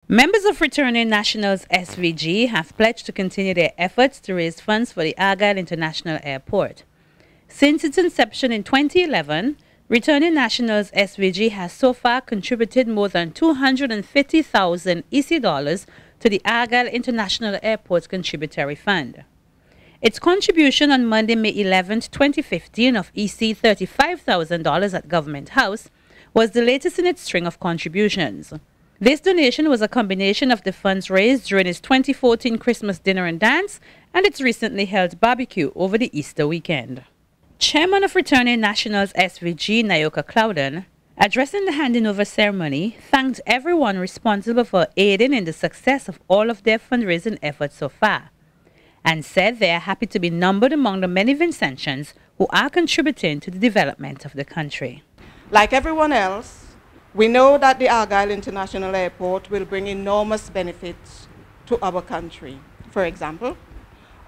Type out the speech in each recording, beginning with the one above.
Members of Returning Nationals SVG have pledged to continue their efforts to raise funds for the Argyle International Airport. Since its inception in 2011, Returning Nationals SVG has so far contributed more than 250,000 EC dollars to the Argyle International Airport's contributory fund. Its contribution on Monday, May 11, 2015 of EC $35,000 at Government House was the latest in its string of contributions. This donation was a combination of the funds raised during its 2014 Christmas dinner and dance and its recently held barbecue over the Easter weekend. Chairman of Returning Nationals SVG, Nayoka Clouden, addressing the handing over ceremony, thanked everyone responsible for aiding in the success of all of their fundraising efforts so far, and said they are happy to be numbered among the many Vincentians who are contributing to the development of the country. Like everyone else, we know that the Argyle International Airport will bring enormous benefits to our country. For example,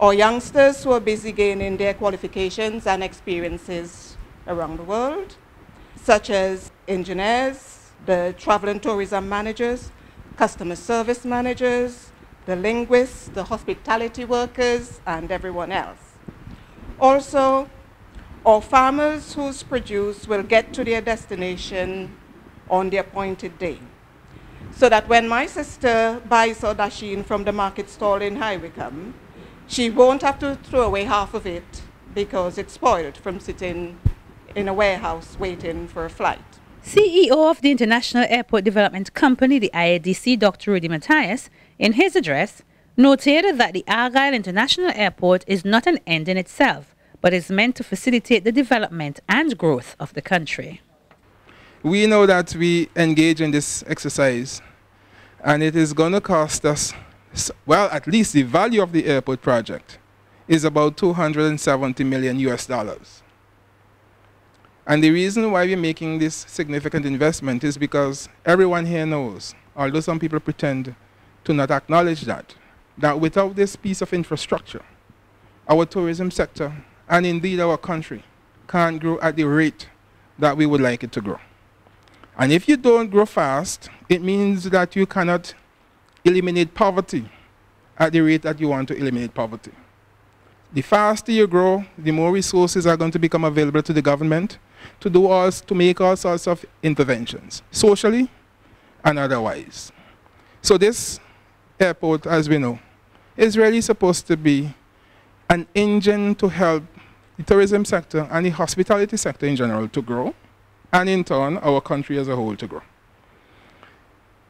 our youngsters who are busy gaining their qualifications and experiences around the world, such as engineers, the travel and tourism managers, customer service managers, the linguists, the hospitality workers, and everyone else. Also, our farmers whose produce will get to their destination on the appointed day, so that when my sister buys her dasheen from the market stall in High Wycombe, she won't have to throw away half of it because it's spoiled from sitting in a warehouse waiting for a flight. CEO of the International Airport Development Company, the IADC, Dr. Rudy Matthias, in his address, noted that the Argyle International Airport is not an end in itself, but is meant to facilitate the development and growth of the country. We know that we engage in this exercise, and it is going to cost us, well, at least the value of the airport project is about $270 million US. And the reason why we're making this significant investment is because everyone here knows, although some people pretend to not acknowledge that without this piece of infrastructure, our tourism sector, and indeed our country, can't grow at the rate that we would like it to grow. And if you don't grow fast, it means that you cannot eliminate poverty at the rate that you want to eliminate poverty. The faster you grow, the more resources are going to become available to the government to make all sorts of interventions, socially and otherwise. So this airport, as we know, is really supposed to be an engine to help the tourism sector and the hospitality sector in general to grow, and in turn, our country as a whole to grow.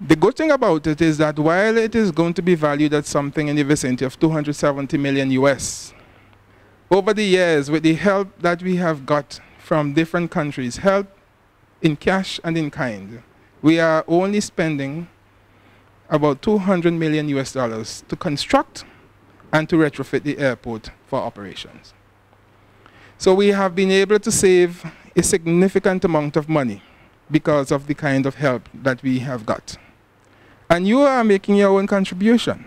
The good thing about it is that while it is going to be valued at something in the vicinity of 270 million US, over the years, with the help that we have got from different countries, help in cash and in kind, we are only spending about 200 million US dollars to construct and to retrofit the airport for operations. So we have been able to save a significant amount of money because of the kind of help that we have got. And you are making your own contribution.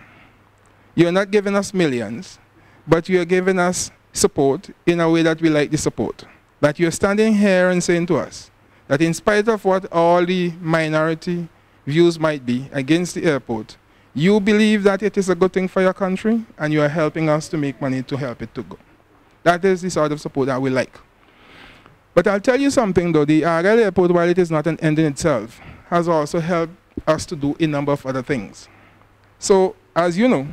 You're not giving us millions, but you're giving us support in a way that we like the support. That you're standing here and saying to us that in spite of what all the minority views might be against the airport, you believe that it is a good thing for your country and you are helping us to make money to help it to go. That is the sort of support that we like. But I'll tell you something though, the Argyle Airport, while it is not an end in itself, has also helped us to do a number of other things. So, as you know,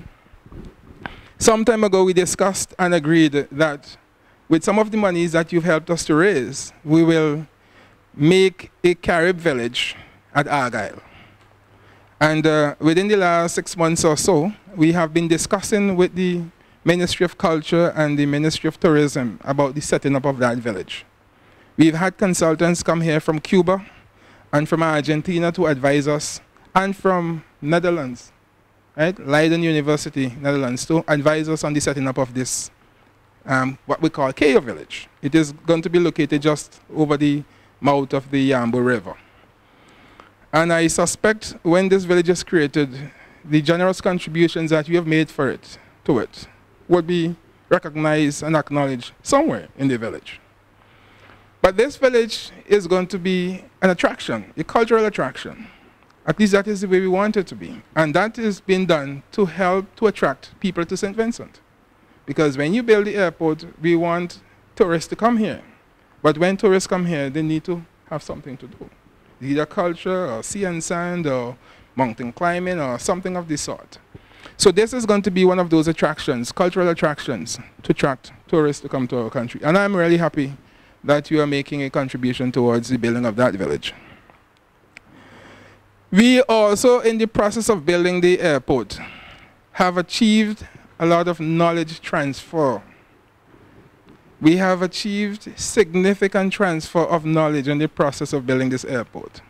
some time ago we discussed and agreed that with some of the monies that you've helped us to raise, we will make a Carib village at Argyle. And within the last 6 months or so, we have been discussing with the Ministry of Culture and the Ministry of Tourism about the setting up of that village. We've had consultants come here from Cuba and from Argentina to advise us, and from Netherlands, right? Leiden University, Netherlands, to advise us on the setting up of this, what we call Cayo Village. It is going to be located just over the mouth of the Yambo River. And I suspect when this village is created, the generous contributions that you have made to it, would be recognized and acknowledged somewhere in the village. But this village is going to be an attraction, a cultural attraction. At least that is the way we want it to be. And that is being done to help to attract people to St. Vincent. Because when you build the airport, we want tourists to come here. But when tourists come here, they need to have something to do. Either culture or sea and sand or mountain climbing or something of this sort. So this is going to be one of those attractions, cultural attractions, to attract tourists to come to our country. And I'm really happy that you are making a contribution towards the building of that village. We also, in the process of building the airport, have achieved a lot of knowledge transfer. We have achieved significant transfer of knowledge in the process of building this airport.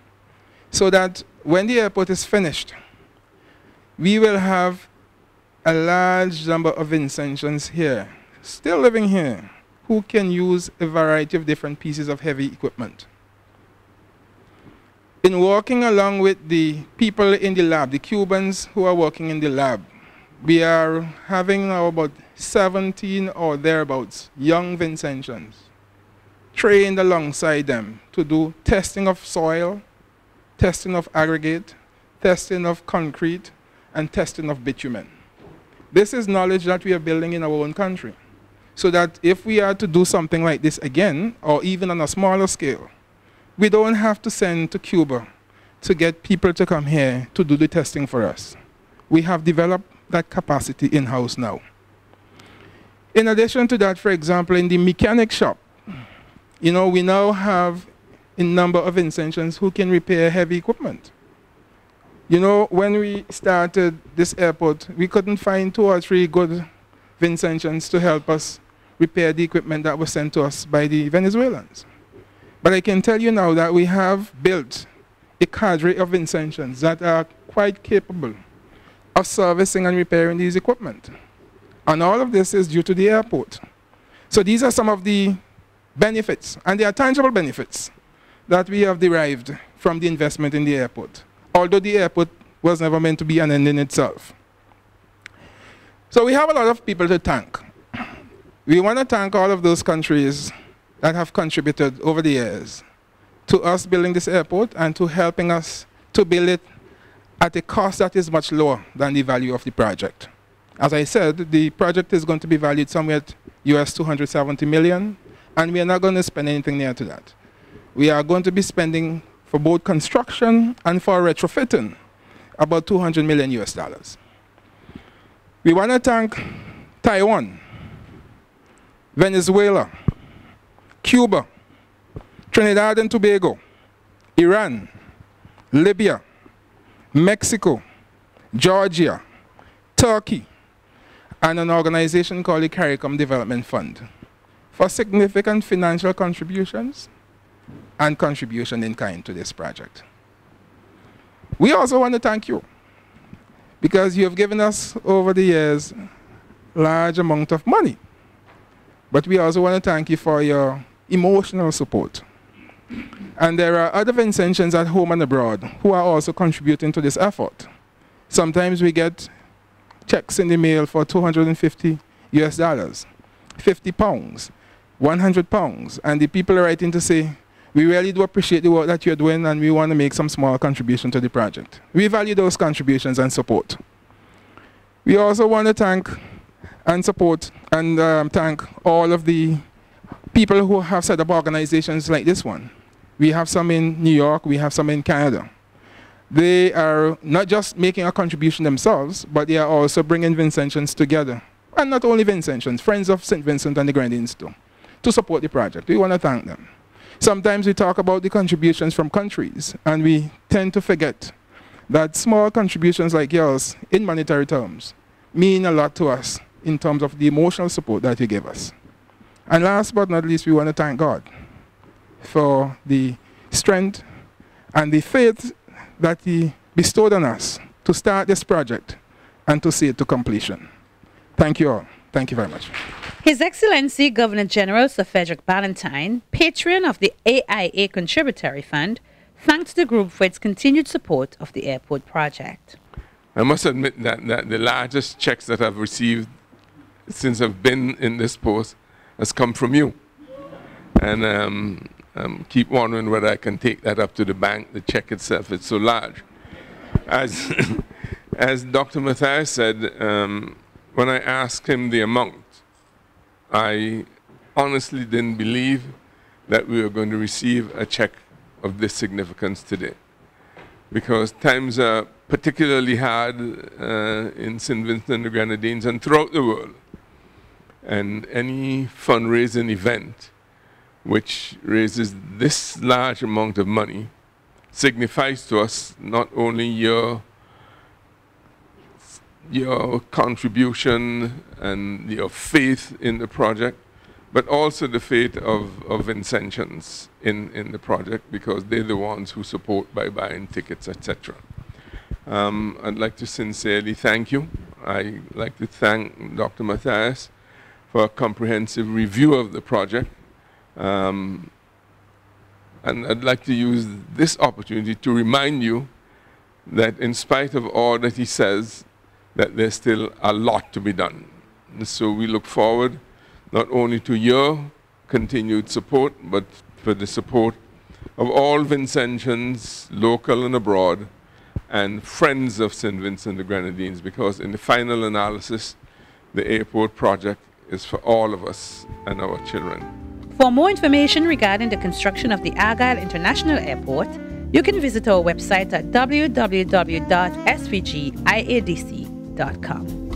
So that when the airport is finished, we will have a large number of Vincentians here, still living here, who can use a variety of different pieces of heavy equipment. In working along with the people in the lab, the Cubans who are working in the lab, we are having now about 17 or thereabouts young Vincentians trained alongside them to do testing of soil, testing of aggregate, testing of concrete, and testing of bitumen. This is knowledge that we are building in our own country, so that if we are to do something like this again, or even on a smaller scale, we don't have to send to Cuba to get people to come here to do the testing for us. We have developed that capacity in-house now. In addition to that, for example, in the mechanic shop, we now have a number of Vincentians who can repair heavy equipment. When we started this airport, we couldn't find 2 or 3 good Vincentians to help us repair the equipment that was sent to us by the Venezuelans. But I can tell you now that we have built a cadre of Vincentians that are quite capable of servicing and repairing these equipment. And all of this is due to the airport. So these are some of the benefits, and they are tangible benefits, that we have derived from the investment in the airport, although the airport was never meant to be an end in itself. So we have a lot of people to thank. We want to thank all of those countries that have contributed over the years to us building this airport and to helping us to build it at a cost that is much lower than the value of the project. As I said, the project is going to be valued somewhere at US 270 million, and we are not going to spend anything near to that. We are going to be spending for both construction and for retrofitting about 200 million US dollars. We want to thank Taiwan, Venezuela, Cuba, Trinidad and Tobago, Iran, Libya, Mexico, Georgia, Turkey, and an organization called the CARICOM Development Fund for significant financial contributions and contribution in kind to this project. We also want to thank you, because you have given us over the years large amount of money. But we also want to thank you for your emotional support. And there are other Vincentians at home and abroad who are also contributing to this effort. Sometimes we get checks in the mail for 250 US dollars, 50 pounds, 100 pounds. And the people are writing to say, we really do appreciate the work that you're doing, and we want to make some small contribution to the project. We value those contributions and support. We also want to thank and support and thank all of the people who have set up organizations like this one. We have some in New York, we have some in Canada. They are not just making a contribution themselves, but they are also bringing Vincentians together. And not only Vincentians, friends of St. Vincent and the Grenadines too, to support the project. We want to thank them. Sometimes we talk about the contributions from countries, and we tend to forget that small contributions like yours, in monetary terms, mean a lot to us in terms of the emotional support that you give us. And last but not least, we want to thank God for the strength and the faith that He bestowed on us to start this project and to see it to completion. Thank you all. Thank you very much. His Excellency Governor General Sir Frederick Ballantyne, patron of the AIA Contributory Fund, thanked the group for its continued support of the airport project. I must admit that the largest checks that I've received since I've been in this post has come from you. And keep wondering whether I can take that up to the bank. The check itself is so large. as, as Dr. Matthias said, when I asked him the amount, I honestly didn't believe that we were going to receive a check of this significance today, because times are particularly hard in St. Vincent and the Grenadines and throughout the world. And any fundraising event which raises this large amount of money signifies to us not only your contribution and your faith in the project, but also the faith of Vincentians in the project, because they're the ones who support by buying tickets, etc. I'd like to sincerely thank you. I'd like to thank Dr. Matthias for a comprehensive review of the project. And I'd like to use this opportunity to remind you that in spite of all that he says, that there's still a lot to be done. And so we look forward not only to your continued support, but for the support of all Vincentians, local and abroad, and friends of St. Vincent and the Grenadines, because in the final analysis, the airport project is for all of us and our children. For more information regarding the construction of the Argyle International Airport, you can visit our website at www.svgiadc.com.